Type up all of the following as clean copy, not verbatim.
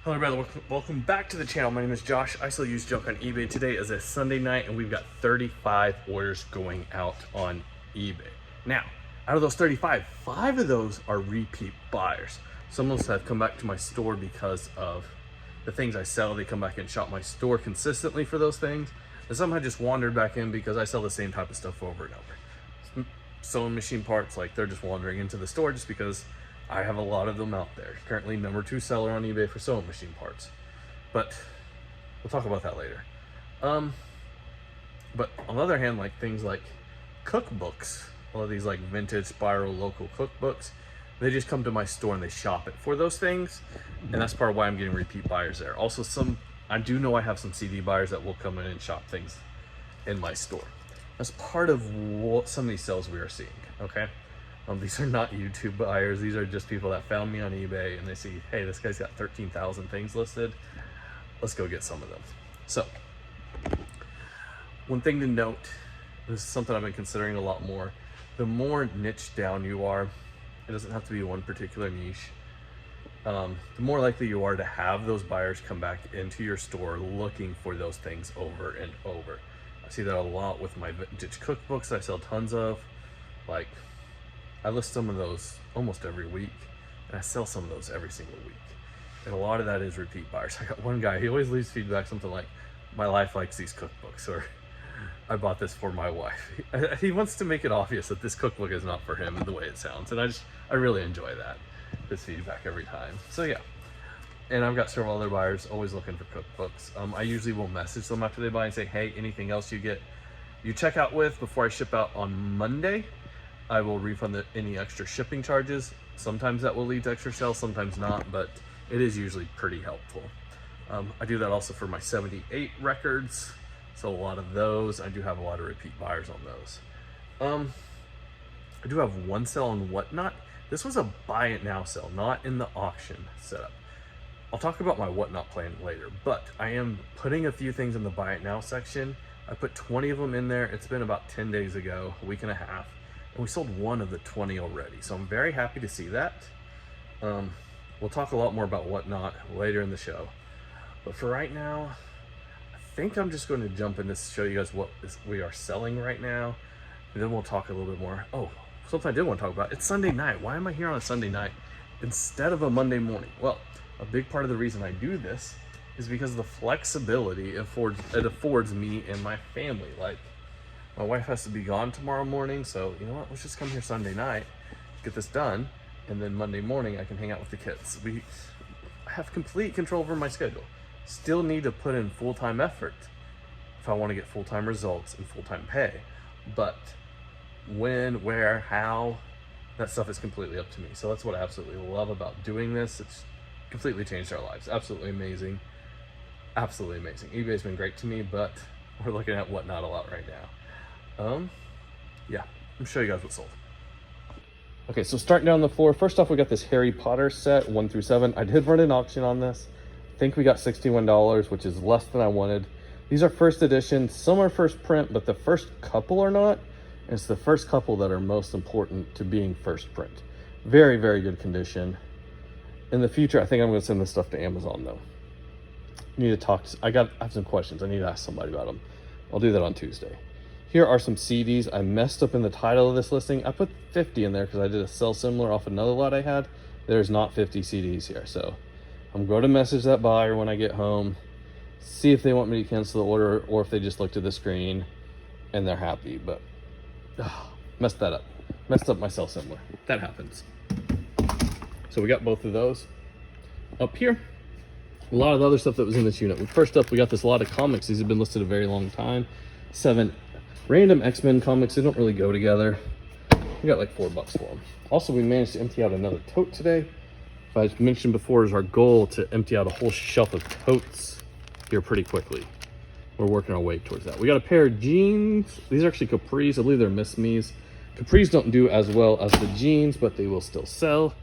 Hello everybody, welcome back to the channel. My name is Josh. I sell used junk on eBay. Today is a Sunday night and we've got 35 orders going out on eBay. Now, out of those 35, 5 of those are repeat buyers. Some of those have come back to my store because of the things I sell. They come back and shop my store consistently for those things. And some have just wandered back in because I sell the same type of stuff over and over. Sewing machine parts, like they're just wandering into the store just because I have a lot of them out there. Currently #2 seller on eBay for sewing machine parts, but we'll talk about that later. But on the other hand, like things like cookbooks, all of these like vintage spiral local cookbooks, they just come to my store and they shop it for those things, and that's part of why I'm getting repeat buyers there. Also, I do know I have some CD buyers that will come in and shop things in my store. That's part of what some of these sales we are seeing. Okay. These are not YouTube buyers. These are just people that found me on eBay and they see, hey, this guy's got 13,000 things listed. Let's go get some of them. So, one thing to note, this is something I've been considering a lot more. The more niche down you are, it doesn't have to be one particular niche, the more likely you are to have those buyers come back into your store looking for those things over and over. I see that a lot with my vintage cookbooks that I sell tons of. Like, I list some of those almost every week, and I sell some of those every single week. And a lot of that is repeat buyers. I got one guy, he always leaves feedback, something like, my life likes these cookbooks, or I bought this for my wife. He wants to make it obvious that this cookbook is not for him in the way it sounds. And I really enjoy that, this feedback every time. So yeah. And I've got several other buyers always looking for cookbooks. I usually will message them after they buy and say, hey, anything else you check out with before I ship out on Monday, I will refund any extra shipping charges. Sometimes that will lead to extra sales, sometimes not, but it is usually pretty helpful. I do that also for my 78 records. So a lot of those, I do have a lot of repeat buyers on those. I do have one sale on Whatnot. This was a buy it now sale, not in the auction setup. I'll talk about my Whatnot plan later, but I am putting a few things in the buy it now section. I put 20 of them in there. It's been about 10 days ago, a week and a half. And we sold one of the 20 already. So I'm very happy to see that. We'll talk a lot more about Whatnot later in the show. But for right now, I think I'm just going to jump in to show you guys what we are selling right now. And then we'll talk a little bit more. Oh, something I did want to talk about. It's Sunday night. Why am I here on a Sunday night instead of a Monday morning? Well, a big part of the reason I do this is because of the flexibility it affords me and my family. Like, my wife has to be gone tomorrow morning, so you know what, let's just come here Sunday night, get this done, and then Monday morning I can hang out with the kids. I have complete control over my schedule. Still need to put in full-time effort if I want to get full-time results and full-time pay, but when, where, how, that stuff is completely up to me. So that's what I absolutely love about doing this. It's completely changed our lives. Absolutely amazing. Absolutely amazing. eBay's been great to me, but we're looking at Whatnot a lot right now. Yeah, let me show you guys what's sold. Okay, so starting down the floor, first off, we got this Harry Potter set, 1 through 7. I did run an auction on this. I think we got $61, which is less than I wanted. These are first edition. Some are first print, but the first couple are not. And it's the first couple that are most important to being first print. Very, very good condition. In the future, I think I'm going to send this stuff to Amazon, though. I need to talk I have some questions. I need to ask somebody about them. I'll do that on Tuesday. Here are some CDs. I messed up in the title of this listing. I put 50 in there because I did a sell similar off another lot I had. There's not 50 CDs here. So I'm going to message that buyer when I get home, see if they want me to cancel the order or if they just looked at the screen and they're happy. But messed that up. Messed up my sell similar. That happens. So we got both of those. Up here, a lot of the other stuff that was in this unit. First up, we got this lot of comics. These have been listed a very long time. 7 random X-Men comics. They don't really go together. We got like $4 for them. Also, we managed to empty out another tote today. As I mentioned before, is our goal to empty out a whole shelf of totes here pretty quickly. We're working our way towards that. We got a pair of jeans. These are actually capris. I believe they're Miss Me's. Capris don't do as well as the jeans, but they will still sell.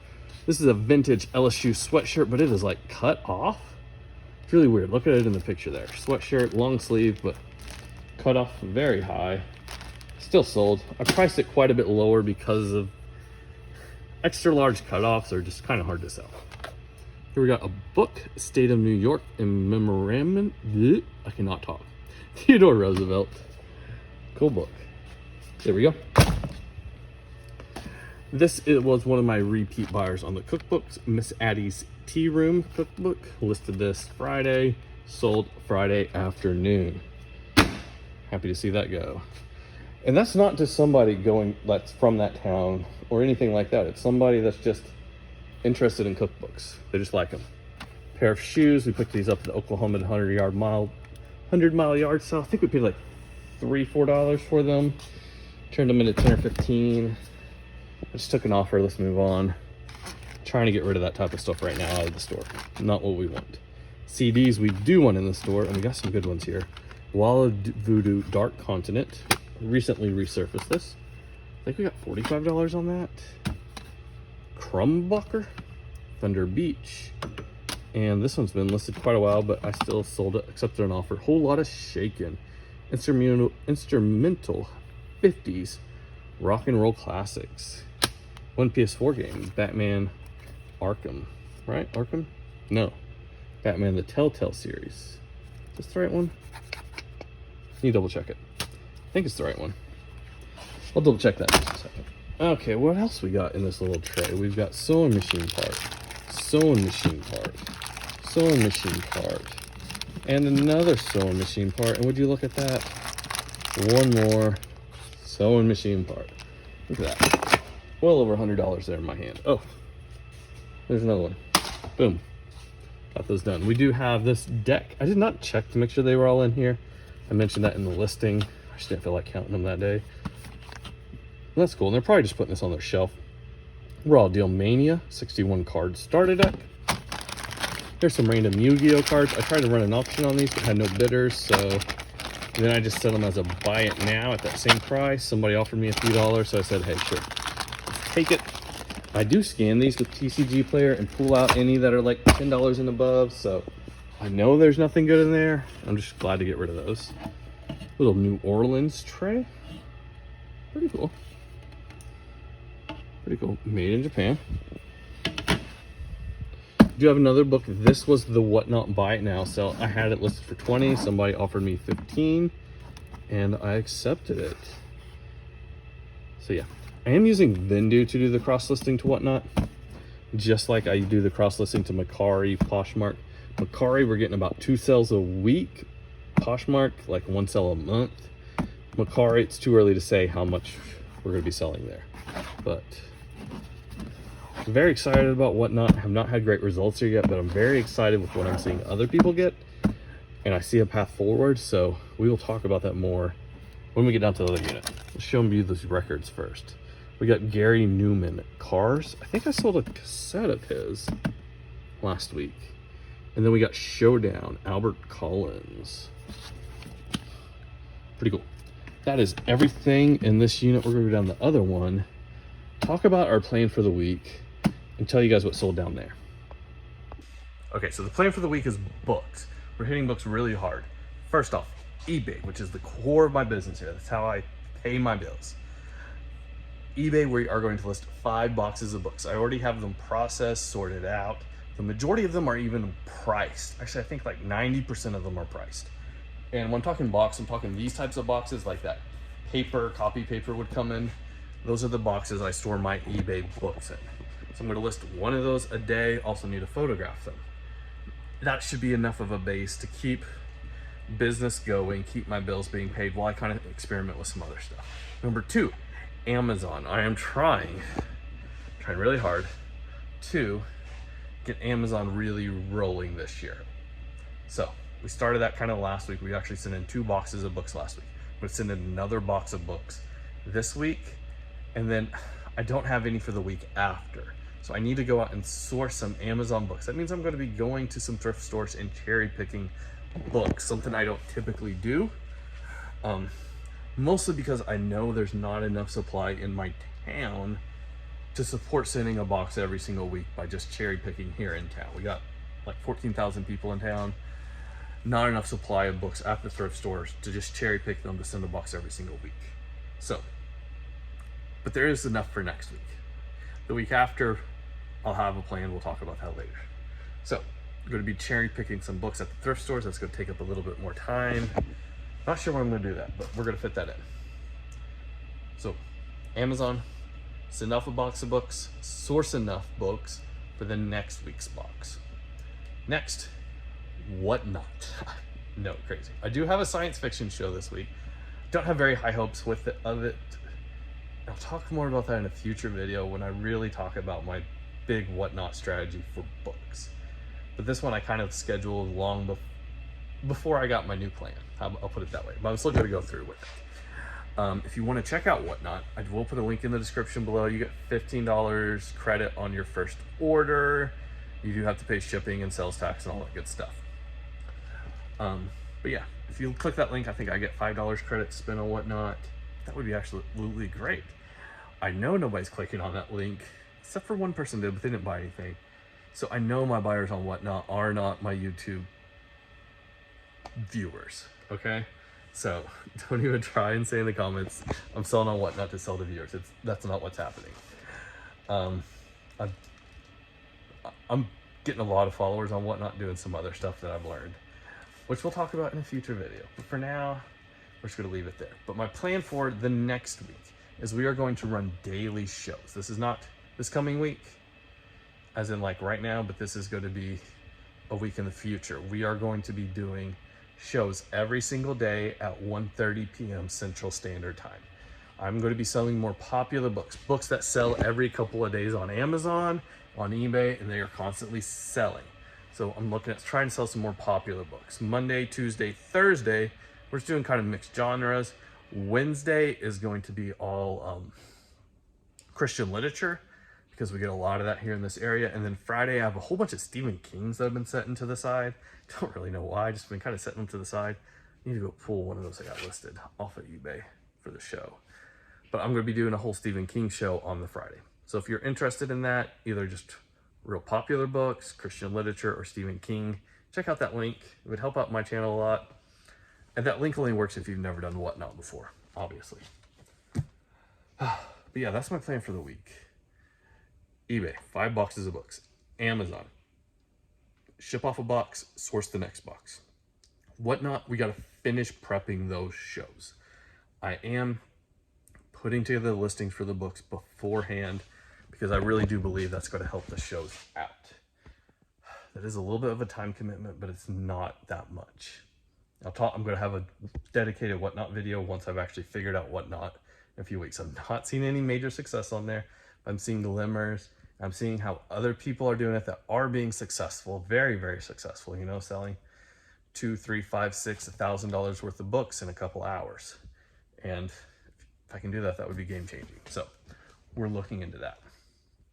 This is a vintage LSU sweatshirt, but it is like cut off. It's really weird. Look at it in the picture there. Sweatshirt, long sleeve, but cut off very high. Still sold. I priced it quite a bit lower because of extra large cutoffs are just kind of hard to sell. Here we got a book, State of New York in Memorandum. I cannot talk. Theodore Roosevelt. Cool book. There we go. It was one of my repeat buyers on the cookbooks. Miss Addie's Tea Room cookbook. Listed this Friday, sold Friday afternoon. Happy to see that go. And that's not just somebody that's from that town or anything like that. It's somebody that's just interested in cookbooks. They just like them. Pair of shoes. We picked these up at the Oklahoma 100-mile yard sale. I think we paid like $3-4 for them. Turned them into 10 or 15. I just took an offer. Let's move on. Trying to get rid of that type of stuff right now out of the store. Not what we want. CDs we do want in the store, and we got some good ones here. Walla Voodoo Dark Continent. Recently resurfaced this. I think we got $45 on that. Crumbucker, Thunder Beach, and this one's been listed quite a while, but I still sold it, accepted an offer. Whole lot of shaken. Instrumental 50s rock and roll classics. One PS4 game, Batman Arkham, right? Arkham? No, Batman the Telltale series. Is this the right one? Can you double check it? I think it's the right one. I'll double check that in just a second. Okay, what else we got in this little tray? We've got sewing machine part, sewing machine part, sewing machine part, and another sewing machine part. And would you look at that? One more sewing machine part. Look at that. Well over $100 there in my hand. Oh, there's another one. Boom. Got those done. We do have this deck. I did not check to make sure they were all in here. I mentioned that in the listing. I just didn't feel like counting them that day. And that's cool. And they're probably just putting this on their shelf. Raw Deal Mania 61 card starter deck. There's some random Yu-Gi-Oh cards. I tried to run an auction on these but had no bidders, so then I just set them as a buy it now at that same price. Somebody offered me a few dollars, so I said, hey, sure, let's take it. I do scan these with TCG Player and pull out any that are like $10 and above, so I know there's nothing good in there. I'm just glad to get rid of those. Little New Orleans tray. Pretty cool. Pretty cool. Made in Japan. Do have another book. This was the Whatnot Buy It Now sale. I had it listed for 20. Somebody offered me 15 and I accepted it. So yeah, I am using Vendu to do the cross listing to Whatnot, just like I do the cross listing to Mercari, Poshmark. Mercari, we're getting about 2 sales a week. Poshmark, like 1 sale a month. Mercari, it's too early to say how much we're going to be selling there, but I'm very excited about Whatnot. I have not had great results here yet, but I'm very excited with what I'm seeing other people get, and I see a path forward, so we will talk about that more when we get down to the other unit. Let's show you those records first. We got Gary Newman Cars. I think I sold a cassette of his last week. And then we got Showdown, Albert Collins. Pretty cool. That is everything in this unit. We're gonna go down the other one, talk about our plan for the week, and tell you guys what sold down there. Okay, so the plan for the week is books. We're hitting books really hard. First off, eBay, which is the core of my business here. That's how I pay my bills. eBay, we are going to list 5 boxes of books. I already have them processed, sorted out. The majority of them are even priced. Actually, I think like 90% of them are priced. And when I'm talking box, I'm talking these types of boxes like that. Paper, copy paper would come in. Those are the boxes I store my eBay books in. So I'm gonna list 1 of those a day. Also need to photograph them. That should be enough of a base to keep business going, keep my bills being paid while I kind of experiment with some other stuff. Number 2, Amazon. I am trying really hard to get Amazon really rolling this year. So we started that kind of last week. We actually sent in 2 boxes of books last week. We're sending another box of books this week, and then I don't have any for the week after. So I need to go out and source some Amazon books. That means I'm going to be going to some thrift stores and cherry picking books, something I don't typically do. Mostly because I know there's not enough supply in my town to support sending a box every single week by just cherry picking here in town. We got like 14,000 people in town. Not enough supply of books at the thrift stores to just cherry pick them to send a box every single week. So, but there is enough for next week. The week after, I'll have a plan. We'll talk about that later. So I'm going to be cherry picking some books at the thrift stores. That's going to take up a little bit more time. Not sure when I'm going to do that, but we're going to fit that in. So Amazon, send off a box of books, source enough books for the next week's box. Next, Whatnot. No, crazy. I do have a science fiction show this week. Don't have very high hopes of it. I'll talk more about that in a future video when I really talk about my big Whatnot strategy for books. But this one I kind of scheduled long before I got my new plan. I'll put it that way. But I'm still going to go through with it. If you want to check out Whatnot, I will put a link in the description below. You get $15 credit on your first order. You do have to pay shipping and sales tax and all that good stuff. But yeah, if you click that link, I think I get $5 credit to spend on Whatnot. That would be absolutely great. I know nobody's clicking on that link, except for one person did, but they didn't buy anything. So I know my buyers on Whatnot are not my YouTube viewers, okay? So don't even try and say in the comments, I'm selling on Whatnot to sell to viewers. That's not what's happening. I'm getting a lot of followers on Whatnot doing some other stuff that I've learned, which we'll talk about in a future video. But for now, we're just gonna leave it there. But my plan for the next week is we are going to run daily shows. This is not this coming week, as in like right now, but this is going to be a week in the future. We are going to be doing shows every single day at 1:30 p.m. Central Standard Time. I'm going to be selling more popular books that sell every couple of days on Amazon, on eBay, and they are constantly selling. So I'm looking at trying to sell some more popular books. Monday, Tuesday, Thursday, we're just doing kind of mixed genres. Wednesday is going to be all Christian literature, because we get a lot of that here in this area. And then Friday, I have a whole bunch of Stephen Kings that have been setting to the side. Don't really know why, just been kind of setting them to the side. I need to go pull one of those I got listed off of eBay for the show. But I'm going to be doing a whole Stephen King show on the Friday. So if you're interested in that, either just real popular books, Christian literature, or Stephen King, check out that link. It would help out my channel a lot. And that link only works if you've never done Whatnot before, obviously. But yeah, that's my plan for the week. eBay, 5 boxes of books. Amazon, ship off a box, source the next box. Whatnot, we got to finish prepping those shows. I am putting together the listings for the books beforehand because I really do believe that's going to help the shows out. That is a little bit of a time commitment, but it's not that much. I'm going to have a dedicated Whatnot video once I've actually figured out Whatnot in a few weeks. I'm not seeing any major success on there. I'm seeing glimmers. I'm seeing how other people are doing it that are being successful, very, very successful, you know, selling $2,000, $3,000, $5,000, $6,000 worth of books in a couple hours. And if I can do that, that would be game changing. So we're looking into that.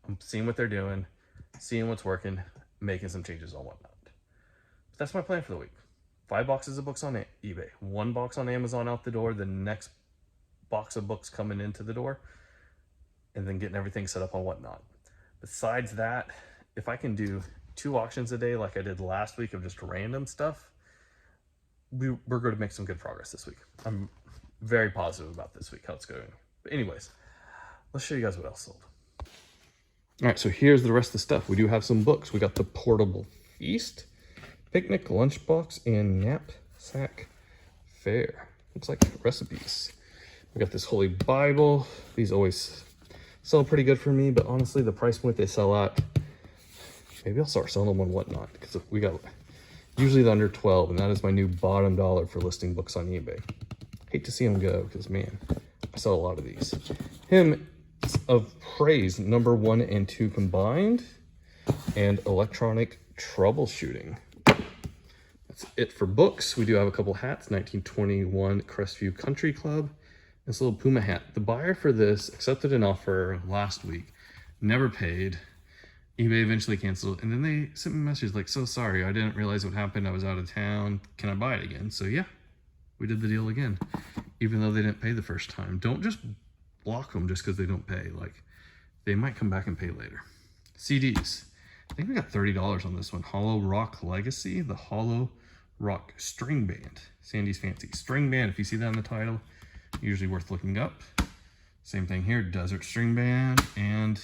I'm seeing what they're doing, seeing what's working, making some changes on Whatnot. But that's my plan for the week. 5 boxes of books on eBay, 1 box on Amazon out the door, the next box of books coming into the door, and then getting everything set up on Whatnot. Besides that, if I can do 2 auctions a day like I did last week of just random stuff, we're going to make some good progress this week. I'm very positive about this week, how it's going. But anyways, let's show you guys what else sold. All right, so here's the rest of the stuff. We do have some books. We got the Portable Feast, Picnic, Lunchbox, and Knapsack Fair. Looks like recipes. We got this Holy Bible. These always sell pretty good for me, but honestly, the price point they sell at, maybe I'll start selling them on Whatnot, because we got usually the under 12, and that is my new bottom dollar for listing books on eBay. Hate to see them go, because man, I sell a lot of these. Hymns of Praise, number 1 and 2 combined, and Electronic Troubleshooting. That's it for books. We do have a couple hats, 1921 Crestview Country Club. This little Puma hat. The buyer for this accepted an offer last week, never paid. eBay eventually canceled, and then they sent me a message like, so sorry, I didn't realize what happened. I was out of town. Can I buy it again? So yeah, we did the deal again, even though they didn't pay the first time. Don't just block them just because they don't pay. Like, they might come back and pay later. CDs. I think we got $30 on this one. Hollow Rock Legacy, the Hollow Rock String Band. Sandy's Fancy. String Band, if you see that in the title, usually worth looking up. Same thing here, Desert String Band, and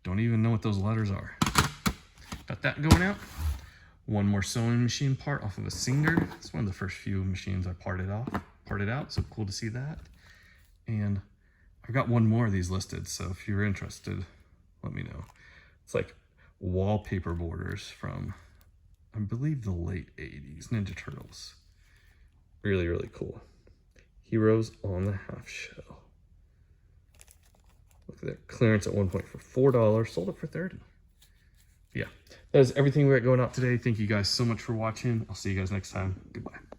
don't even know what those letters are. Got that going out. One more sewing machine part off of a Singer. It's one of the first few machines I parted out, so cool to see that. And I've got one more of these listed, so if you're interested, let me know. It's like wallpaper borders from, I believe, the late 80s, Ninja Turtles. Really, really cool. Heroes on the half shell. Look at that, clearance at one point for $4, sold it for $30. Yeah, that is everything we got going out today. Thank you guys so much for watching. I'll see you guys next time. Goodbye.